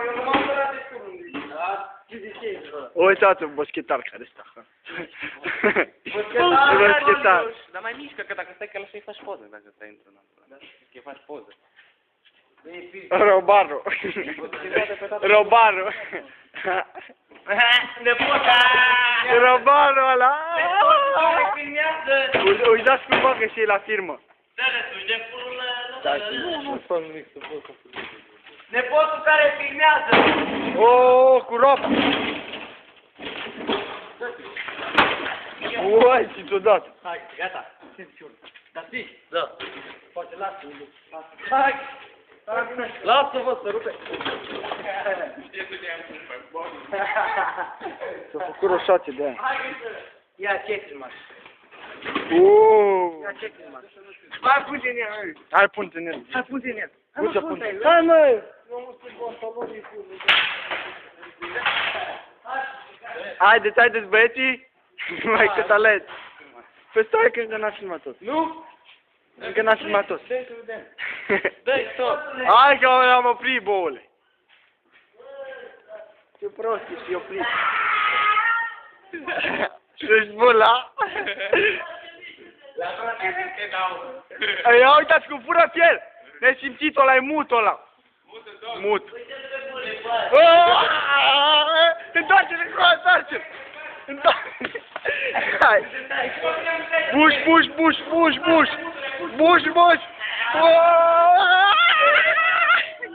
Eu nu m-am uitat de curând. Ce ziceți, bă? Uitați-vă, boschetar care stă acolo. Boschetar! Boschetar. Dar mai mișcă, că dacă stai că ăla și-i faci poză, dacă stai într-un alt. Că-i faci poză. Robaru. Robaru. Nepoța! Robaru ăla. Nepoța filmează! Uitați cum bagă și ei la firmă. Nepotul care filmează! Oh, cu rob. Uai, ce ciudat. Hai, gata. Dar zi? Da. Poate lasă. Hai! Lasă-vă să rupe! S-a făcut roșație de aia. Ia ce filmați? Ia ce filmați? Hai, pune în el! Hai, pun-te în el. Hai, pune în el! Pune, pune. Hai, mă! Haideți, haideți, băieții! Mai cât aleți. Păi stai că încă n-a filmat tot. Nu? Încă n-a filmat tot. Dă-i stop! Hai că am oprit, boule. Ce prost ești, e oprit. Și-și bula. Ia uitați cum fură el. Nesimțit ăla, e mut ăla. Mut. Întoarce-te, întoarce-te. Hai. Buș, buș, buș, buș, buș. Buș, buș.